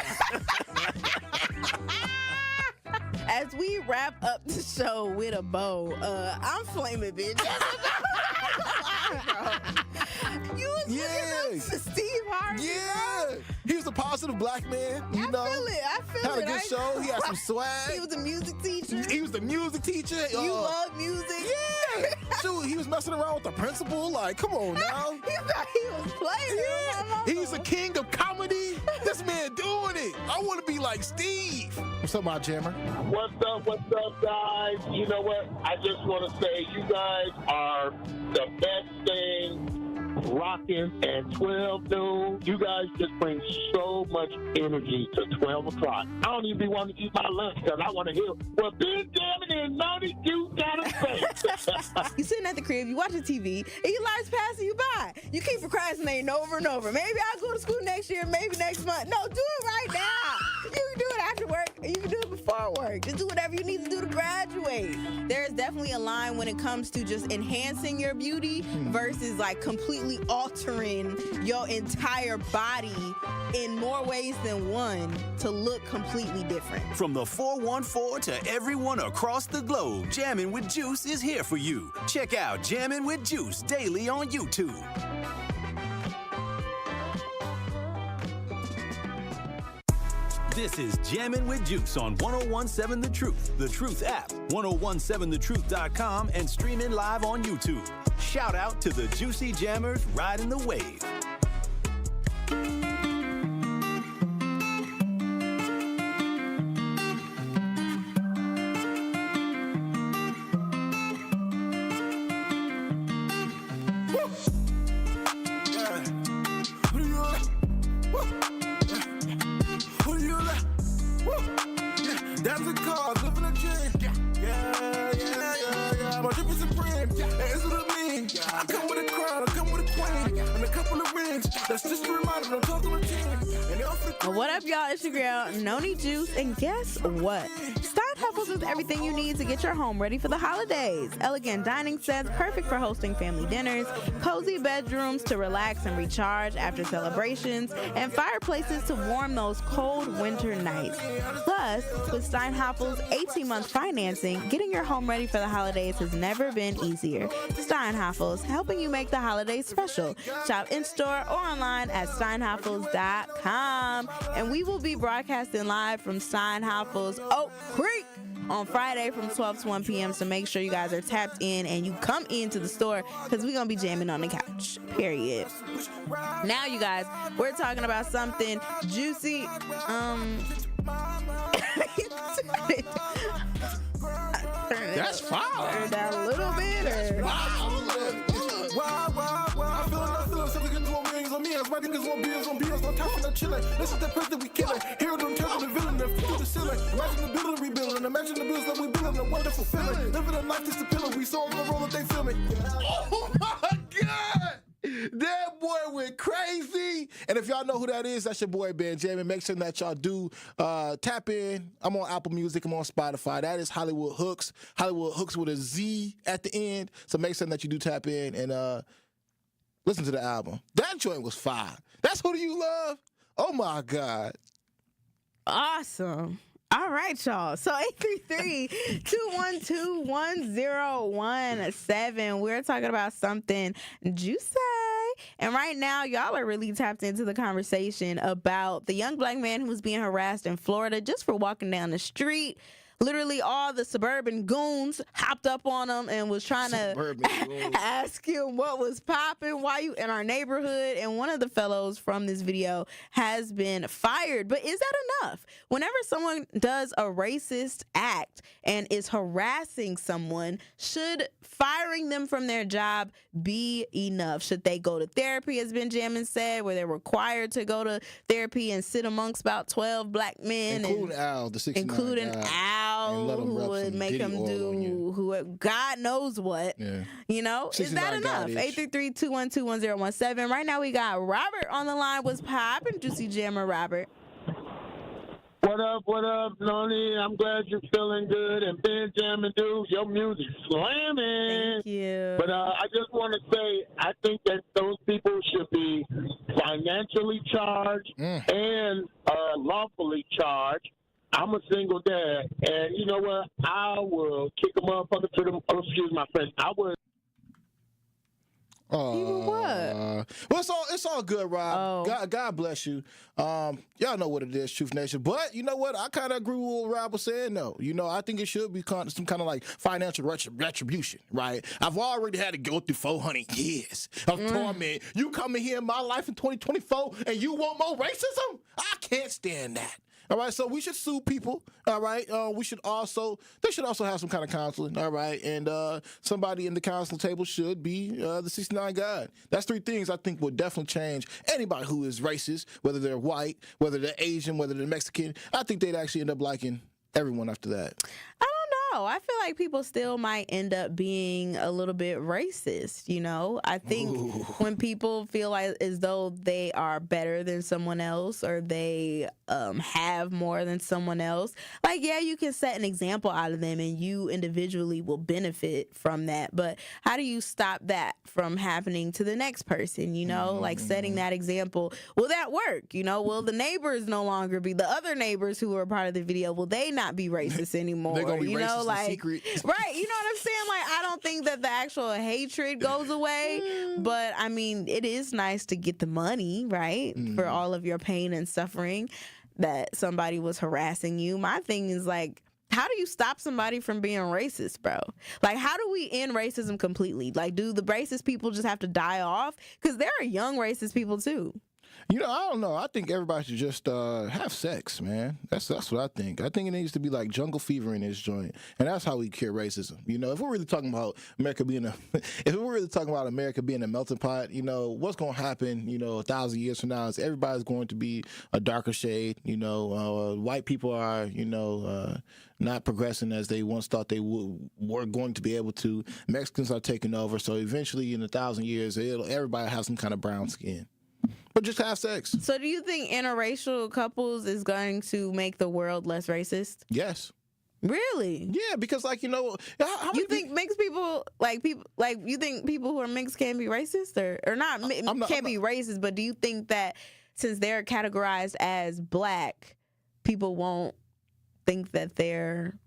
As we wrap up the show with a bow, I'm flaming, bitch. You was looking up to Steve Harvey. Yeah. He was a positive black man, you know. I feel Had a good show. He had some swag. He was a music teacher. He was the music teacher. You love music. Yeah. Shoot, he was messing around with the principal. Like, come on now. He thought he was playing. Yeah. He's a king of comedy. This man doing it. I want to be like Steve. What's up, my jammer? What's up, guys? You know what? I just want to say you guys are the best thing rocking at 12 noon. You guys just bring so much energy to 12 o'clock. I don't even be wanting to eat my lunch because I want to hear what Big Jammin' and Noni Juice got to say. You sitting at the crib, you watching TV, and your life's passing you by. You keep procrastinating over and over. Maybe I'll go to school next year, maybe next month. No, do it right now. You can do it after work, or you can do it before work. Just do whatever you need to do to graduate. There is definitely a line when it comes to just enhancing your beauty versus like completely altering your entire body in more ways than one to look completely different. From the 414 to everyone across the globe, Jammin' with Juice is here for you. Check out Jammin' with Juice daily on YouTube. This is Jammin' with Juice on 1017 The Truth app, 1017thetruth.com, and streaming live on YouTube. Shout out to the Juicy Jammers riding the wave. That's a car, living a dream. Yeah. My drip is supreme. That's what I mean. I come with a crown, I come with a queen, and a couple of rings. That's just a reminder, I'm talking to team. What up, y'all? It's your girl, Noni Juice, and guess what? Stein is everything you need to get your home ready for the holidays. Elegant dining sets, perfect for hosting family dinners, cozy bedrooms to relax and recharge after celebrations, and fireplaces to warm those cold winter nights. Plus, with Steinhaffel's 18-month financing, getting your home ready for the holidays has never been easier. Steinhaffel's, helping you make the holidays special. Shop in-store or online at steinhaffels.com. And we will be broadcasting live from Steinhaffel's Oak Creek on Friday from 12 to 1 p.m. So make sure you guys are tapped in and you come into the store because we're going to be jamming on the couch, period. Now, you guys, we're talking about something juicy. That's fire. Turn that a little bit. I feel something into a millions on me. As my niggas want bills on bills, on top of the chillin'. This is the person we killin'. Hero don't tell the villain, they're through the ceiling. Imagine the building rebuilding. Imagine the bills that we building. A wonderful feeling. Living a life just a pillar. We saw on the roll that they filming. Oh my God! That boy went crazy. And if y'all know who that is, that's your boy Ben Jammin. Make sure that y'all do tap in. I'm on Apple Music. I'm on Spotify. That is Hollywood Hooks. Hollywood Hooks with a Z at the end. So make sure that you do tap in and listen to the album. That joint was fire. That's Who Do You Love? Oh my God. Awesome. All right, y'all. So 833-212-1017. We're talking about something juicy. And right now, y'all are really tapped into the conversation about the young black man who was being harassed in Florida just for walking down the street. literally all the suburban goons hopped up on him and was trying to ask him what was popping, why you in our neighborhood. And one of the fellows from this video has been fired. But is that enough? Whenever someone does a racist act and is harassing someone, should firing them from their job be enough? Should they go to therapy, as Ben Jammin said, where they're required to go to therapy and sit amongst about 12 black men? Including Al, the 69 Al, who would make him do God knows what. Yeah. You know, is that enough? 833-212-1017. Right now we got Robert on the line. What's poppin', Juicy Jammer, Robert? What up, Noni? I'm glad you're feeling good. And Ben Jammin, dude, your music's slamming. Thank you. But I just want to say, I think that those people should be financially charged and lawfully charged. I'm a single dad, and you know what? I will kick a motherfucker to the. Oh, excuse my friend. I would. Well, it's all good, Rob. God bless you. Y'all know what it is, Truth Nation. But you know what? I kind of agree with what Rob was saying, though. You know, I think it should be some kind of like financial retribution, right? I've already had to go through 400 years of torment. You come in here in my life in 2024 and you want more racism? I can't stand that. All right, so we should sue people. All right, they should also have some kind of counseling. All right, and somebody in the counseling table should be the 69 God. That's three things I think would definitely change anybody who is racist, whether they're white, whether they're Asian, whether they're Mexican. I think they'd actually end up liking everyone after that. I don't know. I feel like people still might end up being a little bit racist, you know? I think when people feel like as though they are better than someone else or they have more than someone else, like, yeah, you can set an example out of them and you individually will benefit from that. But how do you stop that from happening to the next person, you know? Like setting that example, will that work? You know, will the neighbors no longer be, the other neighbors who are part of the video, will they not be racist anymore? They're gonna be racist in like, secret. Right, you know what I'm saying? Like, I don't think that the actual hatred goes away, but I mean, it is nice to get the money, right, for all of your pain and suffering that somebody was harassing you. My thing is like, how do you stop somebody from being racist, bro? Like, how do we end racism completely? Like, do the racist people just have to die off? Because there are young racist people too. You know, I don't know. I think everybody should just have sex, man. That's what I think. I think it needs to be like jungle fever in this joint, and that's how we cure racism. You know, if we're really talking about America being a melting pot, you know, what's going to happen? You know, 1,000 years from now is everybody's going to be a darker shade. You know, white people are, you know, not progressing as they once thought they were going to be able to. Mexicans are taking over, so eventually in 1,000 years, everybody has some kind of brown skin. But just have sex. So do you think interracial couples is going to make the world less racist? Yes. Really? Yeah, because like, you know, you think mixed people you think people who are mixed can be racist or not can't be racist, but do you think that since they're categorized as black, people won't think that they're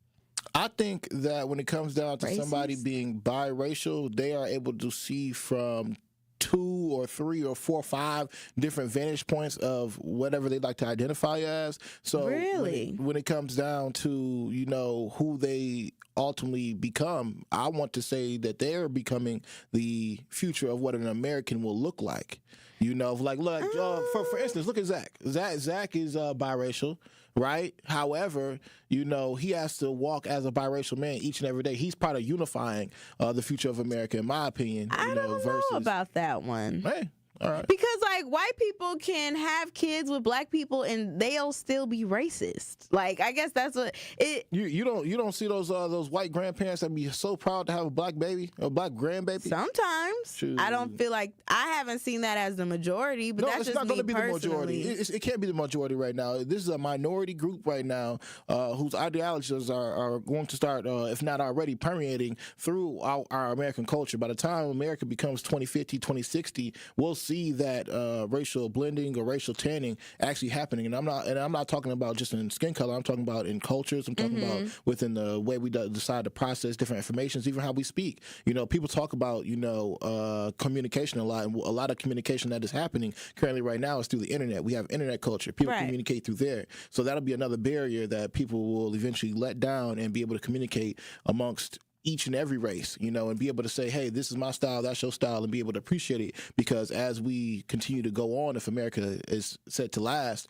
I think that when it comes down to racist? Somebody being biracial, they are able to see from 2 or 3 or 4 or 5 different vantage points of whatever they like to identify as. So really? when it comes down to, you know, who they ultimately become, I want to say that they're becoming the future of what an American will look like. You know, like, look, for instance, look at Zech. Zech is biracial, right? However, you know, he has to walk as a biracial man each and every day. He's part of unifying the future of America, in my opinion. I don't know about that one. Hey. All right. Because like white people can have kids with black people and they'll still be racist. Like I guess that's what it. You don't see those white grandparents that be so proud to have a black baby, a black grandbaby. Sometimes. Shoot. I don't feel like I haven't seen that as the majority, but that's just me personally. No, it's not going to be the majority. It can't be the majority right now. This is a minority group right now whose ideologies are going to start, if not already, permeating through our American culture. By the time America becomes 2050, 2060, we'll see see that racial blending or racial tanning actually happening. And I'm not talking about just in skin color. I'm talking about in cultures. I'm talking about within the way we decide to process different informations, even how we speak. You know, people talk about, you know, communication a lot, and a lot of communication that is happening currently right now is through the internet. We have internet culture. People communicate through there. So that'll be another barrier that people will eventually let down and be able to communicate amongst each and every race, you know, and be able to say, hey, this is my style, that's your style, and be able to appreciate it. Because as we continue to go on, if America is set to last,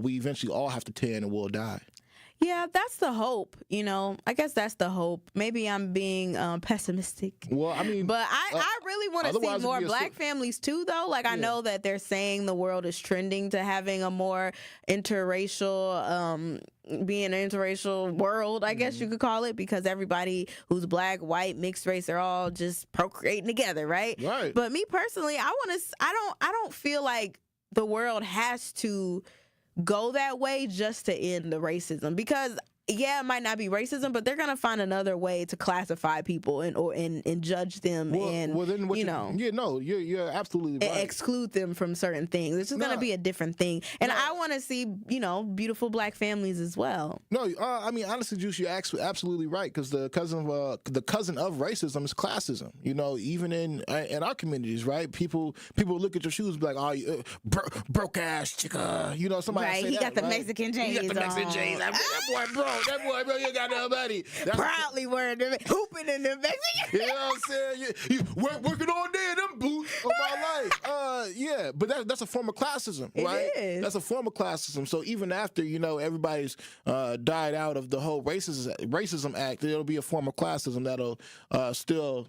we eventually all have to tan and we'll die. Yeah, that's the hope. You know, I guess that's the hope. Maybe I'm being pessimistic. Well, I mean, but I really want to see more black families too, though. Like, I know that they're saying the world is trending to having a more interracial, being an interracial world, I guess you could call it, because everybody who's black, white, mixed race, they're all just procreating together, right? Right. But me personally, I don't feel like the world has to go that way just to end the racism, because yeah, it might not be racism, but they're gonna find another way to classify people and judge them you're absolutely right. Exclude them from certain things. It's just gonna be a different thing, and I want to see beautiful black families as well. No, I mean honestly, Juice, you're absolutely right, because the cousin of racism is classism. You know, even in our communities, right? People look at your shoes and be like, oh, you, broke ass chicka. You know, somebody say he that, got the Mexican J's. He got the Mexican J's. That boy, bro. That boy, bro, you got no money. Proudly wearing them, hooping in them Mexican. You know what I'm saying? You working all day in them boots of my life. Yeah, but that's a form of classism, right? It is. That's a form of classism. So even after, everybody's died out of the whole racism act, there'll be a form of classism that'll still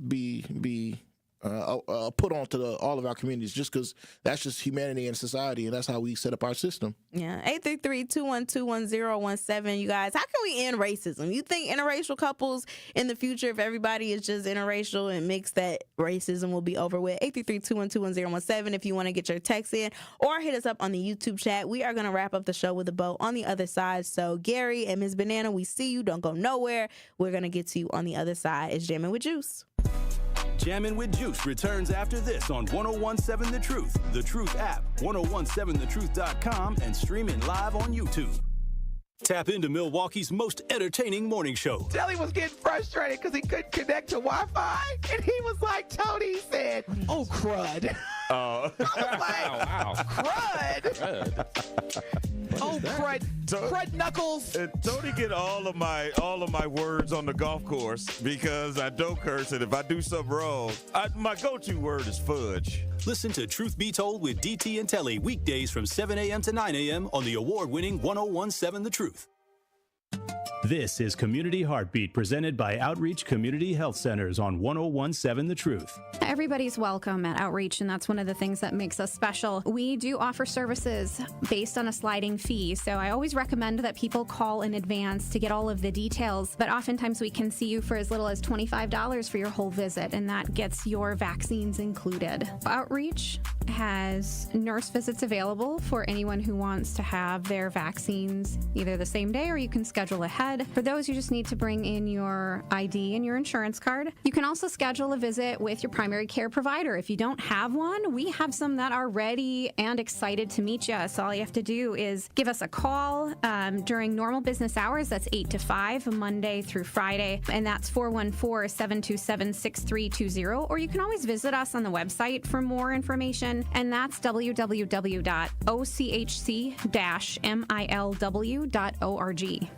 be put onto all of our communities, just because that's just humanity and society, and that's how we set up our system. Yeah, 833-212-1017. You guys, how can we end racism? You think interracial couples in the future, if everybody is just interracial and mixed, that racism will be over with? 833-212-1017 if you want to get your text in, or hit us up on the YouTube chat. We are going to wrap up the show with a bow on the other side. So Gary and Ms. Banana, we see you. Don't go nowhere. We're going to get to you on the other side. It's Jammin' with Juice. Jammin' with Juice returns after this on 1017 The Truth, The Truth app, 1017thetruth.com, and streaming live on YouTube. Tap into Milwaukee's most entertaining morning show. Telly was getting frustrated because he couldn't connect to Wi-Fi, and he was like, Tony said, oh, crud. Oh. I was like, wow. Crud? Oh, crud knuckles. And Tony get all of my words on the golf course because I don't curse, and if I do something wrong, my go-to word is fudge. Listen to Truth Be Told with DT and Telly weekdays from 7 a.m. to 9 a.m. on the award-winning 1017 The Truth. This is Community Heartbeat, presented by Outreach Community Health Centers on 1017 The Truth. Everybody's welcome at Outreach, and that's one of the things that makes us special. We do offer services based on a sliding fee, so I always recommend that people call in advance to get all of the details, but oftentimes we can see you for as little as $25 for your whole visit, and that gets your vaccines included. Outreach has nurse visits available for anyone who wants to have their vaccines either the same day or you can schedule ahead. For those, you just need to bring in your ID and your insurance card. You can also schedule a visit with your primary care provider. If you don't have one, we have some that are ready and excited to meet you. So all you have to do is give us a call during normal business hours. That's 8 to 5, Monday through Friday. And that's 414-727-6320. Or you can always visit us on the website for more information. And that's www.ochc-milw.org.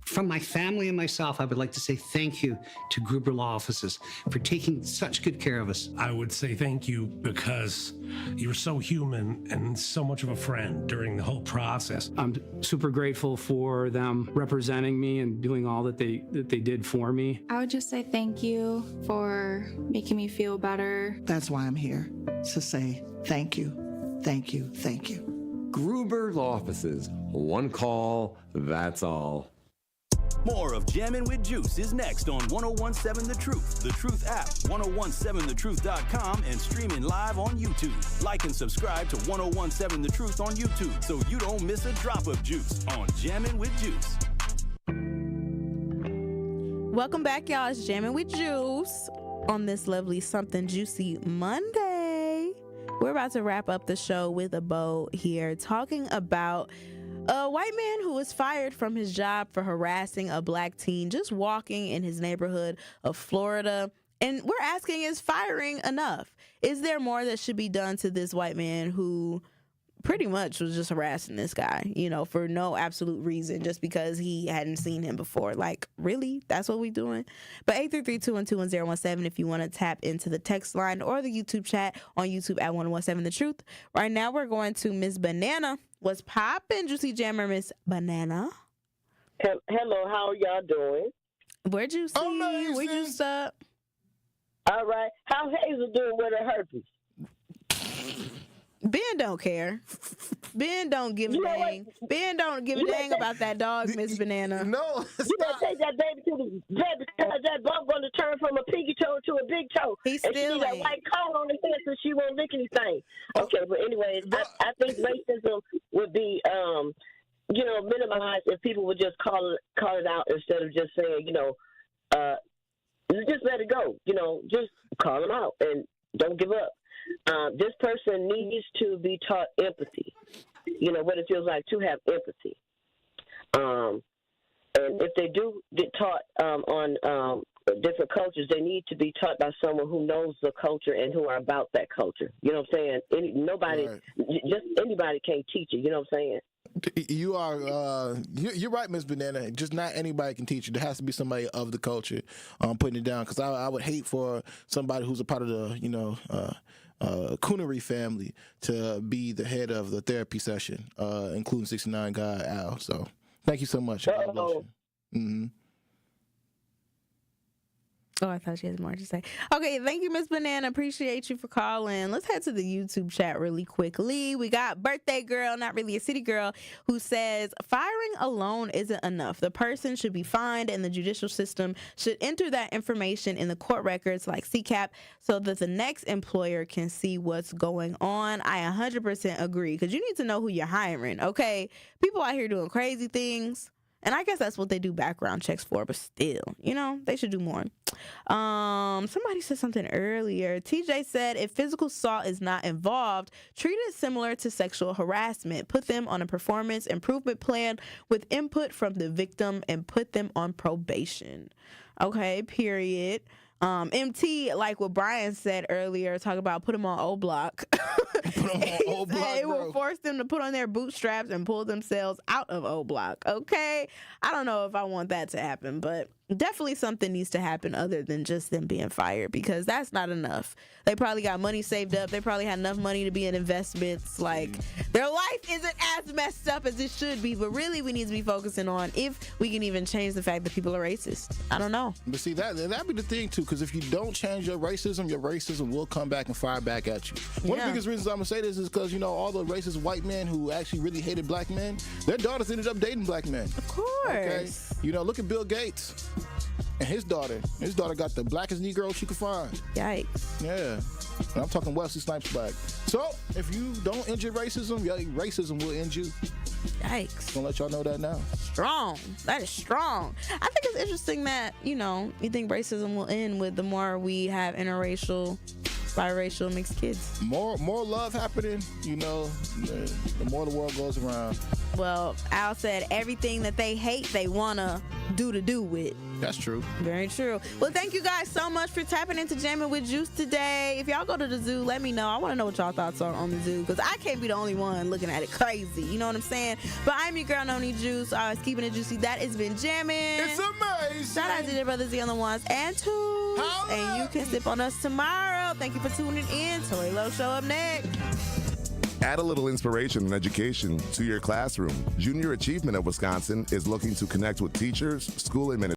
From my family and myself, I would like to say thank you to Gruber Law Offices for taking such good care of us. I would say thank you because you were so human and so much of a friend during the whole process. I'm super grateful for them representing me and doing all that they did for me. I would just say thank you for making me feel better. That's why I'm here, to say thank you, thank you, thank you. Gruber Law Offices. One call, that's all. More of Jammin' with Juice is next on 1017 The Truth, The Truth app, 1017thetruth.com, and streaming live on YouTube. Like and subscribe to 1017 The Truth on YouTube so you don't miss a drop of juice on Jammin' with Juice. Welcome back, y'all. It's Jammin' with Juice on this lovely Something Juicy Monday. We're about to wrap up the show with a bow here, talking about a white man who was fired from his job for harassing a black teen just walking in his neighborhood of Florida. And we're asking, is firing enough? Is there more that should be done to this white man who pretty much was just harassing this guy, for no absolute reason, just because he hadn't seen him before? Like, really? That's what we doing? But 833-212-1017 if you want to tap into the text line or the YouTube chat on YouTube at 1017 The Truth. Right now, we're going to Miss Banana. What's poppin', Juicy Jammer, Miss Banana? Hello, how are y'all doing? We're Juicy. Amazing. We juiced up. All right. How Hazel doing with her herpes? Ben don't care. Ben don't give a dang. Ben don't give a dang about that dog, Miss Banana. No. You better take that baby to the vet because that bump going to turn from a pinky toe to a big toe. He and still she need that white coat on her head so she won't lick anything. Okay, but anyways, I think racism would be, minimized if people would just call it out instead of just saying, just let it go. Just call them out and don't give up. This person needs to be taught empathy, what it feels like to have empathy. And if they do get taught on different cultures, they need to be taught by someone who knows the culture and who are about that culture. You know what I'm saying? Just anybody can't teach it. You know what I'm saying? You are you're right, Miss Banana. Just not anybody can teach you. There has to be somebody of the culture putting it down. Because I would hate for somebody who's a part of the Coonery family to be the head of the therapy session, including 69 guy Al. So thank you so much. God bless you. Mm-hmm. Oh, I thought she has more to say. Okay, thank you, Miss Banana. Appreciate you for calling. Let's head to the YouTube chat really quickly. We got Birthday Girl, not really a city girl, who says, firing alone isn't enough. The person should be fined, and the judicial system should enter that information in the court records like CCAP so that the next employer can see what's going on. I 100% agree, because you need to know who you're hiring, okay? People out here doing crazy things. And I guess that's what they do background checks for, but still, they should do more. Somebody said something earlier. TJ said, if physical assault is not involved, treat it similar to sexual harassment. Put them on a performance improvement plan with input from the victim and put them on probation. Okay, period. MT, like what Brian said earlier, talk about put them on O Block. Put them on O Block, it will force them to put on their bootstraps and pull themselves out of O Block. Okay, I don't know if I want that to happen, but definitely something needs to happen other than just them being fired, because that's not enough. They probably got money saved up. They probably had enough money to be in investments. Like, their life isn't as messed up as it should be, but really we need to be focusing on if we can even change the fact that people are racist. I don't know. But see, that'd be the thing too, because if you don't change your racism will come back and fire back at you. One of the biggest reasons I'm gonna say this is because all the racist white men who actually really hated black men, their daughters ended up dating black men. Of course. Okay? Look at Bill Gates and his daughter. His daughter got the blackest Negro she could find. Yikes. Yeah. And I'm talking Wesley Snipes black. So if you don't end your racism, racism will end you. Yikes. Gonna let y'all know that now. Strong. That is strong. I think it's interesting that, you think racism will end with the more we have interracial, biracial, mixed kids. More love happening, the more the world goes around. Well, Al said everything that they hate, they want to do with. That's true. Very true. Well, thank you guys so much for tapping into Jammin' with Juice today. If y'all go to the zoo, let me know. I want to know what y'all thoughts are on the zoo, because I can't be the only one looking at it crazy. You know what I'm saying? But I'm your girl, Noni Juice. Keeping it juicy. That has been Jammin'. It's amazing. Shout out to the brothers, the other ones, and twos. And you can sip on us tomorrow. Thank you for tuning in. Tori Lowe Show up next. Add a little inspiration and education to your classroom. Junior Achievement of Wisconsin is looking to connect with teachers, school administrators,